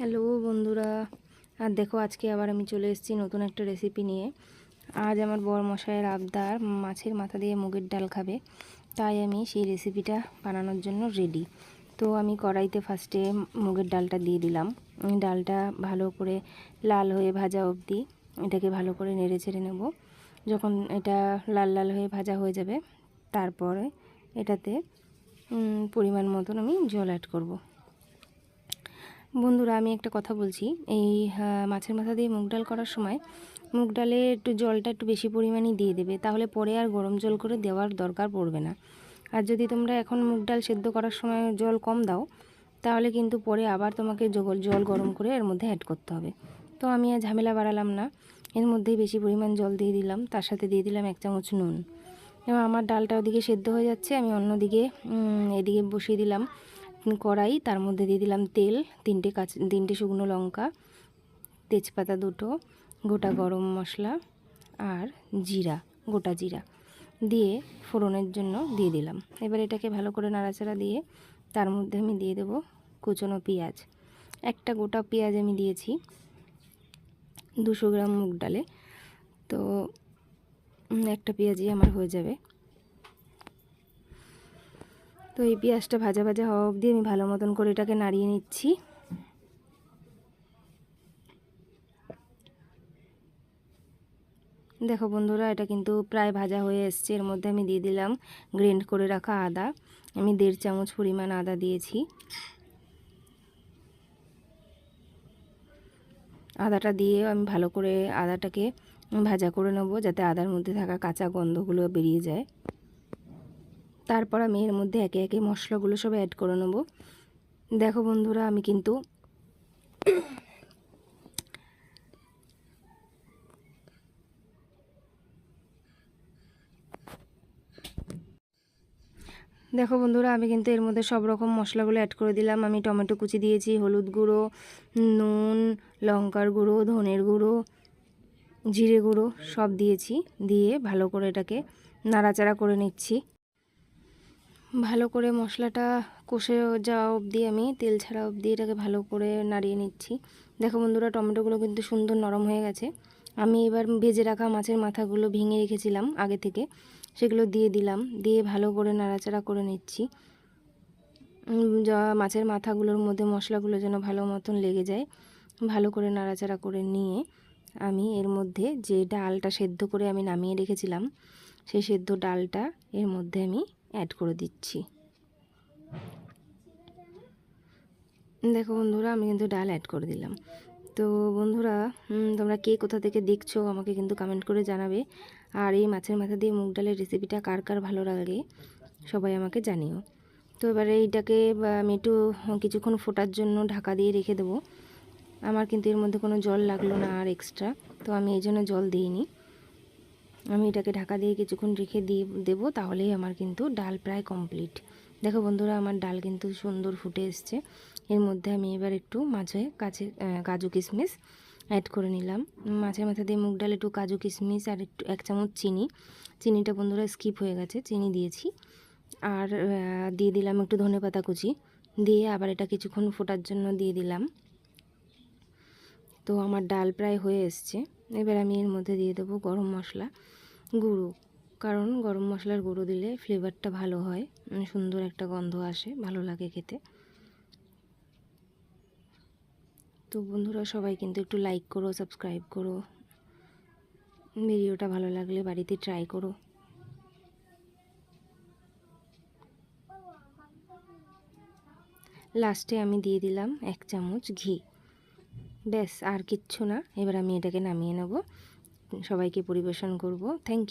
Hello বন্ধুরা, আর দেখো আজকে আবার আমি চলে এসেছি নতুন একটা রেসিপি নিয়ে। আজ আমার বরমশাইয়ের আবদার মাছের মাথা দিয়ে মুগের ডাল খাবে, তাই আমি সেই রেসিপিটা বানানোর জন্য রেডি। তো আমি কড়াইতে ফার্স্টে মুগের ডালটা দিয়ে দিলাম। ডালটা ভালো করে লাল হয়ে ভাজা অবধি এটাকে ভালো করে নেড়ে চেড়ে নেব। যখন এটা লাল লাল হয়ে ভাজা হয়ে যাবে, তারপরে এটাতে পরিমাণ মতন আমি জল অ্যাড করব। বন্ধুরা, আমি একটা কথা বলছি, এই মাছের মাথা দিয়ে মুগ ডাল করার সময় মুগ ডালে একটু জলটা একটু বেশি পরিমাণেই দিয়ে দেবে, তাহলে পরে আর গরম জল করে দেওয়ার দরকার পড়বে না। আর যদি তোমরা এখন মুগ ডাল সেদ্ধ করার সময় জল কম দাও, তাহলে কিন্তু পরে আবার তোমাকে জল গরম করে এর মধ্যে অ্যাড করতে হবে। তো আমি আর ঝামেলা বাড়ালাম না, এর মধ্যেই বেশি পরিমাণ জল দিয়ে দিলাম, তার সাথে দিয়ে দিলাম 1 চামচ নুন। এবার আমার ডালটা ওদিকে সেদ্ধ হয়ে যাচ্ছে, আমি অন্যদিকে এদিকে বসিয়ে দিলাম কড়াই। তার মধ্যে দিয়ে দিলাম তেল, 3টে শুকনো লঙ্কা, তেজপাতা 2টো, গোটা গরম মশলা আর জিরা, গোটা জিরা দিয়ে ফোড়নের জন্য দিয়ে দিলাম। এবার এটাকে ভালো করে নাড়াচাড়া দিয়ে তার মধ্যে আমি দিয়ে দেব কুচনো পেঁয়াজ। একটা গোটা পেঁয়াজ আমি দিয়েছি 200 গ্রাম মুগ ডালে, তো একটা পেঁয়াজই আমার হয়ে যাবে। তো এই পেঁয়াজটা ভাজা ভাজা হওয়া অবধি আমি ভালো মতন করে এটাকে নাড়িয়ে নিচ্ছি। দেখো বন্ধুরা, এটা কিন্তু প্রায় ভাজা হয়ে এসছে। এর মধ্যে আমি দিয়ে দিলাম গ্রেন্ড করে রাখা আদা। আমি 1.5 চামচ পরিমাণ আদা দিয়েছি। আদাটা দিয়ে আমি ভালো করে আদাটাকে ভাজা করে নেব, যাতে আদার মধ্যে থাকা কাঁচা গন্ধগুলো বেরিয়ে যায়। তারপর আমি এর মধ্যে একে একে মশলাগুলো সব অ্যাড করে নেব। দেখো বন্ধুরা, আমি কিন্তু এর মধ্যে সব রকম মশলাগুলো অ্যাড করে দিলাম। আমি টমেটো কুচি দিয়েছি, হলুদ গুঁড়ো, নুন, লঙ্কার গুঁড়ো, ধনের গুঁড়ো, জিরে গুঁড়ো সব দিয়েছি। দিয়ে ভালো করে এটাকে নাড়াচাড়া করে নিচ্ছি। ভালো করে মশলাটা কষে যাওয়া অবধি আমি তেল ছাড়া অবধি এটাকে ভালো করে নাড়িয়ে নিচ্ছি। দেখো বন্ধুরা, টমেটোগুলো কিন্তু সুন্দর নরম হয়ে গেছে। আমি এবার ভেজে রাখা মাছের মাথাগুলো ভেঙে রেখেছিলাম আগে থেকে, সেগুলো দিয়ে দিলাম। দিয়ে ভালো করে নাড়াচাড়া করে নিচ্ছি। মাছের মাথাগুলোর মধ্যে মশলাগুলো যেন ভালো মতন লেগে যায়। ভালো করে নাড়াচাড়া করে নিয়ে আমি এর মধ্যে যে ডালটা সেদ্ধ করে আমি নামিয়ে রেখেছিলাম, সেই সেদ্ধ ডালটা এর মধ্যে আমি অ্যাড করে দিচ্ছি। দেখো বন্ধুরা, আমি কিন্তু ডাল অ্যাড করে দিলাম। তো বন্ধুরা, তোমরা কে কোথা থেকে দেখছো আমাকে কিন্তু কমেন্ট করে জানাবে। আর এই মাছের মাথা দিয়ে মুগ ডালের রেসিপিটা কার কার ভালো লাগে সবাই আমাকে জানিও। তো এবারে এইটাকে আমি একটু কিছুক্ষণ ফোটার জন্য ঢাকা দিয়ে রেখে দেবো। আমার কিন্তু এর মধ্যে কোনো জল লাগলো না আর এক্সট্রা, তো আমি এই জন্য জল দিইনি। আমি এটাকে ঢাকা দিয়ে কিছুক্ষণ রেখে দেবো, তাহলেই আমার কিন্তু ডাল প্রায় কমপ্লিট। দেখো বন্ধুরা, আমার ডাল কিন্তু সুন্দর ফুটে এসছে। এর মধ্যে আমি এবার একটু কাজু কিশমিশ অ্যাড করে নিলাম। মাছের মাথা দিয়ে মুগ ডাল, একটু কাজু কিশমিশ আর একটু 1 চামচ চিনিটা বন্ধুরা স্কিপ হয়ে গেছে, চিনি দিয়েছি। আর দিয়ে দিলাম একটু ধনেপাতা কুচি, দিয়ে আবার এটা কিছুক্ষণ ফোটার জন্য দিয়ে দিলাম। তো আমার ডাল প্রায় হয়ে এসছে। এবার আমি এর মধ্যে দিয়ে দেবো গরম মশলা গুঁড়ো, কারণ গরম মশলার গুঁড়ো দিলে ফ্লেভারটা ভালো হয়, সুন্দর একটা গন্ধ আসে, ভালো লাগে খেতে। তো বন্ধুরা, সবাই কিন্তু একটু লাইক করো, সাবস্ক্রাইব করো, ভিডিওটা ভালো লাগলে বাড়িতে ট্রাই করো। লাস্টে আমি দিয়ে দিলাম 1 চামচ ঘি। ব্যাস, আর কিচ্ছু না। এবার আমি এটাকে নামিয়ে নেব, সবাইকে পরিবেশন করব। Thank you.